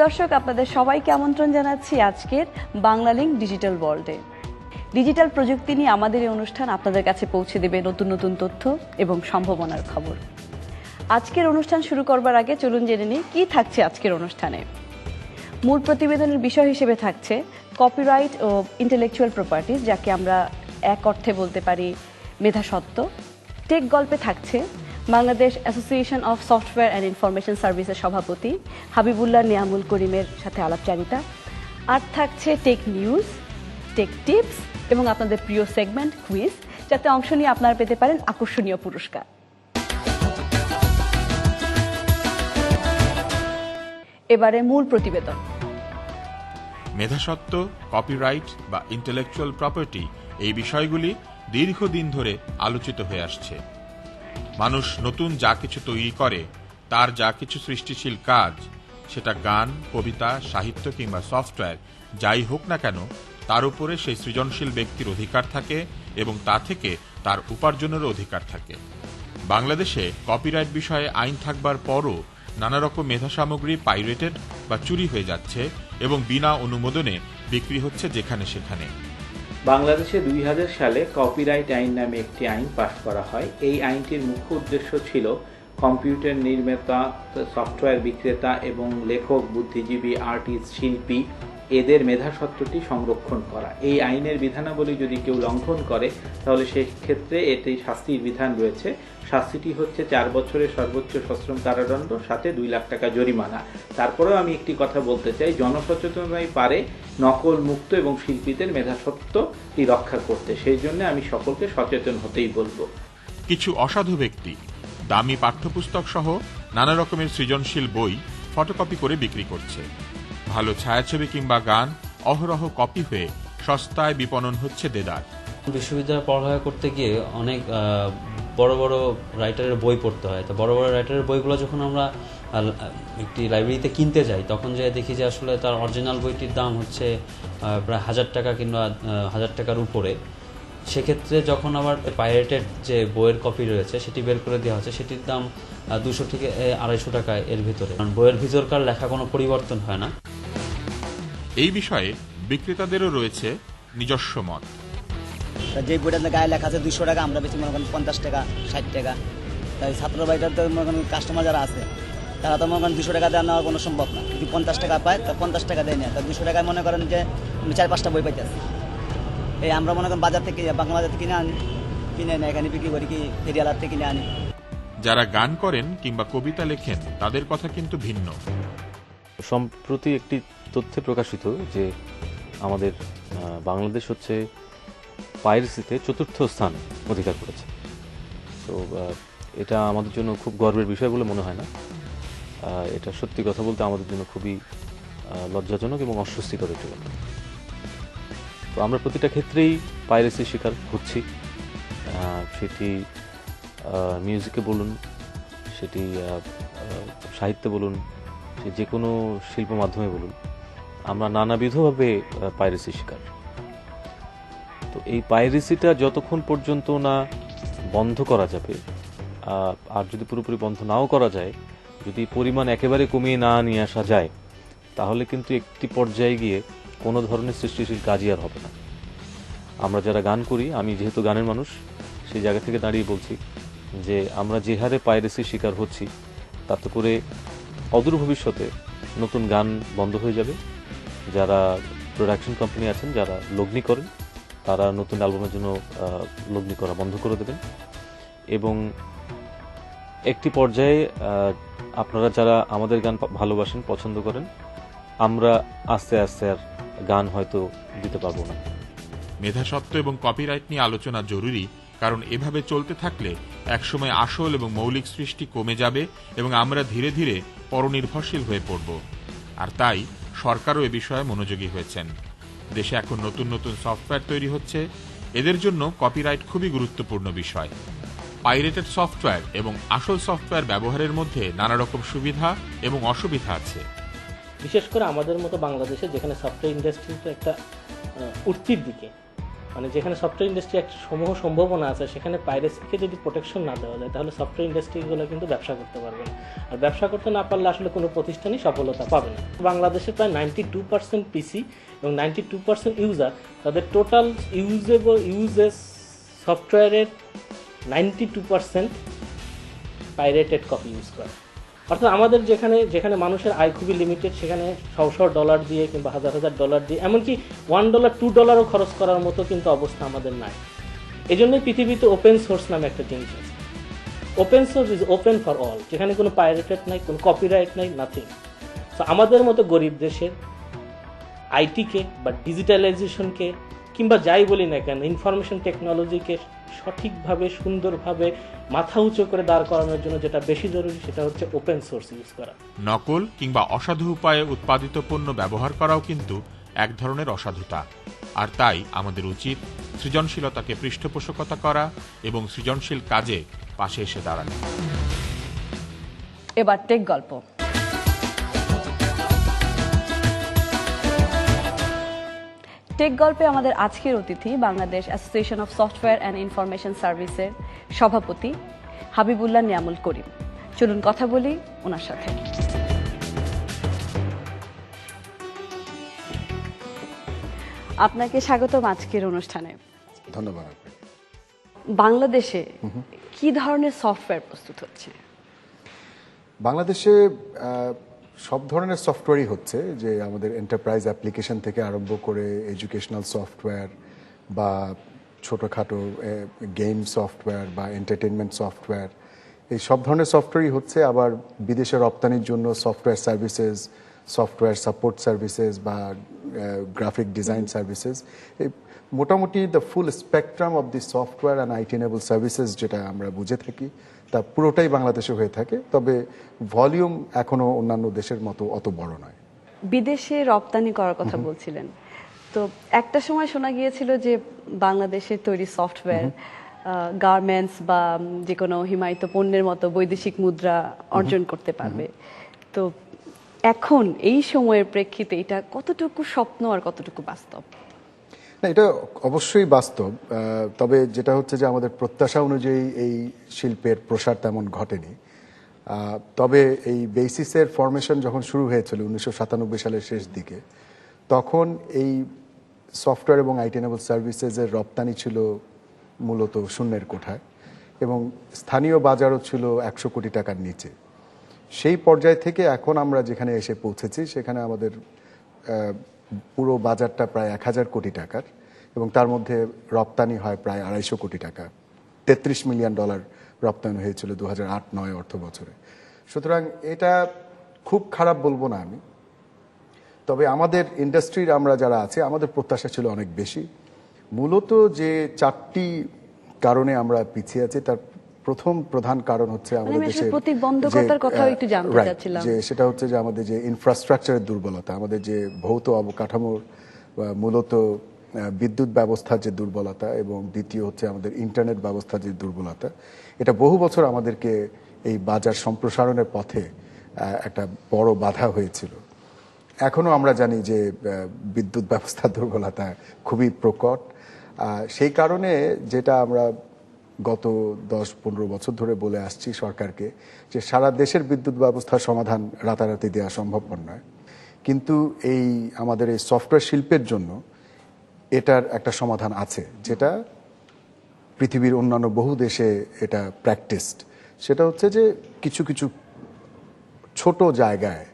দর্শক, আপনাদের সবাইকে আমন্ত্রণ জানাচ্ছি আজকের বাংলা লিংক ডিজিটাল ওয়ার্ল্ডে। ডিজিটাল প্রযুক্তি নিয়ে আমাদের এই অনুষ্ঠান আপনাদের কাছে পৌঁছে দেবে নতুন নতুন তথ্য এবং সম্ভাবনার খবর। আজকের অনুষ্ঠান শুরু করবার আগে চলুন জেনে নিই কী থাকছে আজকের অনুষ্ঠানে। মূল প্রতিবেদনের বিষয় হিসেবে থাকছে কপিরাইট ও ইন্টেলেকচুয়াল প্রপার্টিজ, যাকে আমরা এক অর্থে বলতে পারি মেধাস্বত্ব। টেক গল্পে থাকছে Bangladesh association of software and information সার্ভিসের সভাপতি হাবিবুল্লাহ নিয়ামুল করিমের সাথে আলাপচারিতা। আর থাকছে টেক নিউজ, টেক টিপস এবং আপনাদের প্রিয় সেগমেন্ট কুইজ, যাতে অংশ নিয়ে আপনারা পেতে পারেন আকর্ষণীয় পুরস্কার। এবারে মূল প্রতিবেদন। মেধাস্বত্ব, কপিরাইট বা ইন্টেলেকচুয়াল প্রপার্টি এই বিষয়গুলি দীর্ঘদিন ধরে আলোচিত হয়ে আসছে। মানুষ নতুন যা কিছু তৈরি করে, তার যা কিছু সৃষ্টিশীল কাজ, সেটা গান, কবিতা, সাহিত্য কিংবা সফটওয়্যার যাই হোক না কেন, তার উপরে সেই সৃজনশীল ব্যক্তির অধিকার থাকে এবং তা থেকে তার উপার্জনেরও অধিকার থাকে। বাংলাদেশে কপিরাইট বিষয়ে আইন থাকবার পরও নানা রকম মেধা সামগ্রী পাইরেটেড বা চুরি হয়ে যাচ্ছে এবং বিনা অনুমোদনে বিক্রি হচ্ছে যেখানে সেখানে। বাংলাদেশে 2000 সালে কপিরাইট আইন নামে একটি আইন পাশ করা হয়। এই আইনটির মুখ্য উদ্দেশ্য ছিল কম্পিউটার নির্মাতা, সফটওয়্যার বিক্রেতা এবং লেখক, বুদ্ধিজীবী, আর্টিস্ট, শিল্পী এদের মেধাস্বত্বটি সংরক্ষণ করা। এই আইনের বিধানাবলী যদি কেউ লঙ্ঘন করে তাহলে সেক্ষেত্রে এটি শাস্তির বিধান রয়েছে। শাস্তিটি হচ্ছে 4 বছরের সর্বোচ্চ সশ্রম কারাদণ্ড, সাথে 2 লাখ টাকা জরিমানা। তারপরেও আমি একটি কথা বলতে চাই, জনসচেতনতাই পারে নকল মুক্ত এবং শিল্পীদের মেধাস্বত্বটি রক্ষা করতে। সেই জন্য আমি সকলকে সচেতন হতেই বলবো। কিছু অসাধু ব্যক্তি দামি পাঠ্যপুস্তক সহ নানা রকমের সৃজনশীল বই ফটোকপি করে বিক্রি করছে। ভালো ছায়াছবি কিংবা গান অহরহ কপি হয়ে সস্তায় বিপণন হচ্ছে দেদার। বিশ্ববিদ্যালয়ে পড়ালেখা করতে গিয়ে অনেক বড় বড় রাইটারের বই পড়তে হয়। তো বড় বড় রাইটারের বইগুলো যখন আমরা একটি লাইব্রেরিতে কিনতে যাই, তখন যাই দেখি যে আসলে তার অরিজিনাল বইটির দাম হচ্ছে প্রায় 1000 টাকা কিংবা 1000 টাকার উপরে। সেক্ষেত্রে যখন আবার পাইরেটেড যে বইয়ের কপি রয়েছে সেটি বের করে দেওয়া হচ্ছে, সেটির দাম 200 থেকে 250 টাকা এর ভিতরে। কারণ বইয়ের ভিতরকার লেখা কোনো পরিবর্তন হয় না। এই বিষয়ে বিক্রেতাদেরও রয়েছে নিজস্ব মত। যে বইটার গায়ে লেখা আছে 200 টাকা, আমরা বেশি মনে করেন 50 টাকা, 60 টাকা। তাই ছাত্র ভাইটার তো মনে করেন কাস্টমার যারা আছে তারা তো মনে করেন 200 টাকা দেওয়া নেওয়ার কোনো সম্ভব না। যদি 50 টাকা পায় তা 50 টাকা দেয় না, তা 200 টাকায় মনে করেন যে 4-5টা বই পাইতেছে। এই আমরা মনে করেন বাজার থেকে, বাংলা বাজার থেকে কিনে আনি, এখানে বিক্রি করি, কি ফেরিয়ালার থেকে কিনে আনি। যারা গান করেন কিংবা কবিতা লেখেন তাদের কথা কিন্তু ভিন্ন। সম্প্রতি একটি তথ্যে প্রকাশিত যে আমাদের বাংলাদেশ হচ্ছে পাইরেসিতে 4র্থ স্থান অধিকার করেছে। তো এটা আমাদের জন্য খুব গর্বের বিষয় বলে মনে হয় না। এটা সত্যি কথা বলতে আমাদের জন্য খুবই লজ্জাজনক এবং অস্বস্তিকর একটি কথা। তো আমরা প্রতিটা ক্ষেত্রেই পাইরেসির শিকার হচ্ছি, সেটি মিউজিকে বলুন, সেটি সাহিত্যে বলুন, সে যে কোনো শিল্প মাধ্যমে বলুন, আমরা নানাবিধভাবে পাইরেসির শিকার। তো এই পাইরেসিটা যতক্ষণ পর্যন্ত না বন্ধ করা যাবে, আর যদি পুরোপুরি বন্ধ নাও করা যায়, যদি পরিমাণ একেবারে কমিয়ে না নিয়ে আসা যায়, তাহলে কিন্তু একটি পর্যায়ে গিয়ে কোনো ধরনের সৃষ্টিশীল কাজই আর হবে না। আমরা যারা গান করি, আমি যেহেতু গানের মানুষ, সেই জায়গা থেকে দাঁড়িয়ে বলছি যে আমরা যে হারে পাইরেসির শিকার হচ্ছি, তাতে করে অদূর ভবিষ্যতে নতুন গান বন্ধ হয়ে যাবে। যারা প্রোডাকশন কোম্পানি আছেন, যারা লগ্নি করেন, তারা নতুন অ্যালবামের জন্য লগ্নি করা বন্ধ করে দেবেন। এবং একটি পর্যায়ে আপনারা যারা আমাদের গান ভালোবাসেন, পছন্দ করেন, আমরা আস্তে আস্তে আর গান হয়তো দিতে পারবো না। মেধাস্বত্ব এবং কপিরাইট নিয়ে আলোচনা জরুরি, কারণ এভাবে চলতে থাকলে একসময় আসল এবং মৌলিক সৃষ্টি কমে যাবে এবং আমরা ধীরে ধীরে পরনির্ভরশীল হয়ে পড়ব। আর তাই সরকারও এ বিষয়ে মনোযোগী হয়েছেন। দেশে এখন নতুন নতুন সফটওয়্যার তৈরি হচ্ছে, এদের জন্য কপিরাইট খুবই গুরুত্বপূর্ণ বিষয়। পাইরেটেড সফটওয়্যার এবং আসল সফটওয়্যার ব্যবহারের মধ্যে নানা রকম সুবিধা এবং অসুবিধা আছে। বিশেষ করে আমাদের মতো বাংলাদেশে, যেখানে সফটওয়্যার ইন্ডাস্ট্রিটা একটা উঠতির দিকে, মানে যেখানে সফটওয়্যার ইন্ডাস্ট্রি একটা সমূহ সম্ভাবনা আছে, সেখানে পাইরেসিকে যদি প্রোটেকশন না দেওয়া যায় তাহলে সফটওয়্যার ইন্ডাস্ট্রিগুলো কিন্তু ব্যবসা করতে পারবে না। আর ব্যবসা করতে না পারলে আসলে কোনো প্রতিষ্ঠানই সফলতা পাবে না। বাংলাদেশে প্রায় 92% পিসি এবং 92% ইউজার তাদের টোটাল ইউজেস সফটওয়্যারের 92% পাইরেটেড কপি ইউজ করে। অর্থাৎ আমাদের যেখানে মানুষের আয় খুবই লিমিটেড, সেখানে $100 দিয়ে কিংবা $1000 দিয়ে, এমনকি $1 $2 খরচ করার মতো কিন্তু অবস্থা আমাদের নাই। এই জন্যই পৃথিবীতে ওপেন সোর্স নামে একটা জিনিস আছে। Open source is open for all, যেখানে কোনো পাইরেটেড নাই, কোনো কপিরাইট নাই, নাথিং। সো আমাদের মতো গরিব দেশের আইটিকে বা ডিজিটালাইজেশনকে কিংবা যাই বলি না কেন, ইনফরমেশন টেকনোলজিকে সঠিকভাবে সুন্দরভাবে মাথা উঁচু করে দাঁড় করানোর জন্য যেটা বেশি জরুরি সেটা হচ্ছে ওপেন সোর্স ইউজ করা। নকল কিংবা অসাধু উপায়ে উৎপাদিত পণ্য ব্যবহার করাও কিন্তু এক ধরনের অসাধুতা। আর তাই আমাদের উচিত সৃজনশীলতাকে পৃষ্ঠপোষকতা করা এবং সৃজনশীল কাজে পাশে এসে দাঁড়ানো। এবার টেক গল্প। টেক গল্পে আমাদের আজকের অতিথি Bangladesh association of software and information সার্ভিসের সভাপতি হাবিবুল্লাহ নিয়ামুল করিম। চলুন কথা বলি ওনার সাথে। আপনাকে স্বাগতম আজকের অনুষ্ঠানে। ধন্যবাদ। বাংলাদেশে কি ধরনের সফটওয়্যার প্রস্তুত হচ্ছে? বাংলাদেশে সব ধরনের সফটওয়্যারই হচ্ছে, যে আমাদের এন্টারপ্রাইজ অ্যাপ্লিকেশন থেকে আরম্ভ করে এডুকেশনাল সফটওয়্যার বা ছোটোখাটো গেম সফটওয়্যার বা এন্টারটেনমেন্ট সফটওয়্যার, এই সব ধরনের সফটওয়্যারই হচ্ছে। আবার বিদেশে রপ্তানির জন্য software services, software support services বা গ্রাফিক ডিজাইন সার্ভিসেস, এই মোটামুটি the full spectrum of the software and IT enable services যেটা আমরা বুঝে থাকি তা পুরোটাই বাংলাদেশে হয়ে থাকে। তবে ভলিউম এখনো অন্যান্য দেশের মতো অত বড় নয়। বিদেশে রপ্তানি করার কথা বলছিলেন, তো একটা সময় শোনা গিয়েছিল যে বাংলাদেশের তৈরি সফটওয়্যার গার্মেন্টস বা যে কোনো হিমায়িত পণ্যের মতো বৈদেশিক মুদ্রা অর্জন করতে পারবে। তো এখন এই সময়ের প্রেক্ষিতে এটা কতটুকু স্বপ্ন আর কতটুকু বাস্তব? না, এটা অবশ্যই বাস্তব। তবে যেটা হচ্ছে যে আমাদের প্রত্যাশা অনুযায়ী এই শিল্পের প্রসার তেমন ঘটেনি। তবে এই বেসিসের ফরমেশন যখন শুরু হয়েছিল 1997 সালের শেষ দিকে, তখন এই সফটওয়্যার এবং আইটি এনেবল সার্ভিসেসের রপ্তানি ছিল মূলত শূন্যের কোঠায় এবং স্থানীয় বাজারও ছিল 100 কোটি টাকার নিচে। সেই পর্যায় থেকে এখন আমরা যেখানে এসে পৌঁছেছি সেখানে আমাদের পুরো বাজারটা প্রায় 1000 কোটি টাকার এবং তার মধ্যে রপ্তানি হয় প্রায় 250 কোটি টাকা। $33 মিলিয়ন রপ্তানি হয়েছিল 2008-09 অর্থ বছরে। সুতরাং এটা খুব খারাপ বলবো না আমি, তবে আমাদের ইন্ডাস্ট্রির আমরা যারা আছে আমাদের প্রত্যাশা ছিল অনেক বেশি। মূলত যে 4টি কারণে আমরা পিছিয়ে আছি তার প্রথম প্রধান কারণ হচ্ছে আমাদের দেশের প্রতিবন্ধকতার কথাও একটু জানতে চাচ্ছিলাম। যে সেটা হচ্ছে যে আমাদের যে ইনফ্রাস্ট্রাকচারের দুর্বলতা, আমাদের যে ভৌত অবকাঠামোর মূলত বিদ্যুৎ ব্যবস্থার যে দুর্বলতা এবং দ্বিতীয় হচ্ছে আমাদের ইন্টারনেট ব্যবস্থার যে দুর্বলতা, এটা বহু বছর আমাদেরকে এই বাজার সম্প্রসারণের পথে একটা বড় বাধা হয়েছিল। এখনো আমরা জানি যে বিদ্যুৎ ব্যবস্থার দুর্বলতা খুবই প্রকট। সেই কারণে যেটা আমরা গত 10-15 বছর ধরে বলে আসছি সরকারকে, যে সারা দেশের বিদ্যুৎ ব্যবস্থার সমাধান রাতারাতি দেওয়া সম্ভবপর নয়, কিন্তু এই আমাদের এই সফটওয়্যার শিল্পের জন্য এটার একটা সমাধান আছে, যেটা পৃথিবীর অন্যান্য বহু দেশে এটা প্র্যাকটিসড। সেটা হচ্ছে যে কিছু কিছু ছোট জায়গায়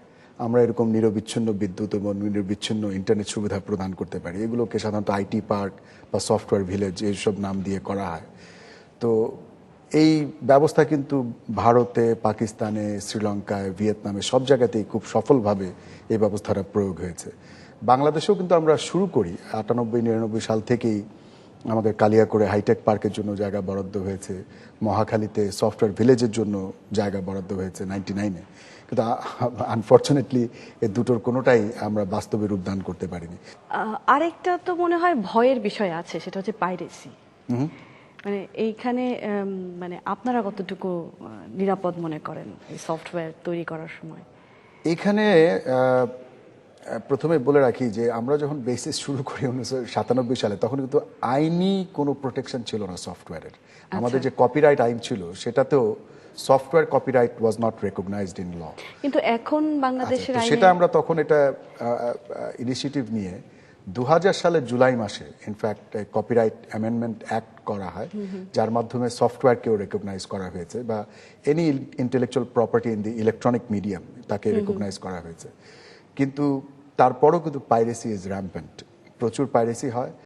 আমরা এরকম নিরবিচ্ছিন্ন বিদ্যুৎ এবং নিরবিচ্ছিন্ন ইন্টারনেট সুবিধা প্রদান করতে পারি। এগুলোকে সাধারণত আইটি পার্ক বা সফটওয়্যার ভিলেজ এইসব নাম দিয়ে করা হয়। তো এই ব্যবস্থা কিন্তু ভারতে, পাকিস্তানে, শ্রীলঙ্কায়, ভিয়েতনামে সব জায়গাতেই খুব সফলভাবে এই ব্যবস্থাটা প্রয়োগ হয়েছে। বাংলাদেশেও কিন্তু আমরা শুরু করি 98-99 সাল থেকেই আমাদের কালিয়াকৈরে হাইটেক পার্কের জন্য জায়গা বরাদ্দ হয়েছে, মহাখালীতে সফটওয়্যার ভিলেজের জন্য জায়গা বরাদ্দ হয়েছে 99-এ, কিন্তু আনফর্চুনেটলি এই দুটোর কোনোটাই আমরা বাস্তবে রূপদান করতে পারিনি। আরেকটা তো মনে হয় ভয়ের বিষয় আছে, সেটা হচ্ছে পাইরেসি। মানে এইখানে মানে আপনারা কতটুকু নিরাপদ মনে করেন এই সফটওয়্যার তৈরি করার সময়? এখানে প্রথমে বলে রাখি যে আমরা যখন বেসিস শুরু করি 1997 সালে তখন কিন্তু আইনি কোনো প্রোটেকশন ছিল না সফটওয়্যারের। আমাদের যে কপিরাইট আইন ছিল সেটাতেও software copyright was not recognised in law. কিন্তু এখন বাংলাদেশের আইনে সেটা আমরা তখন এটা ইনিশিয়েটিভ নিয়ে 2000 সালের জুলাই মাসে ইনফ্যাক্ট কপিরাইট অ্যামেন্ডমেন্ট অ্যাক্ট করা হয়, যার মাধ্যমে সফটওয়্যারকেও রেকগনাইজ করা হয়েছে বা any intellectual property in the electronic medium তাকে রেকগনাইজ করা হয়েছে। কিন্তু তারপরও কিন্তু পাইরেসি ইজ র্যাম্পেন্ট, প্রচুর পাইরেসি হয়।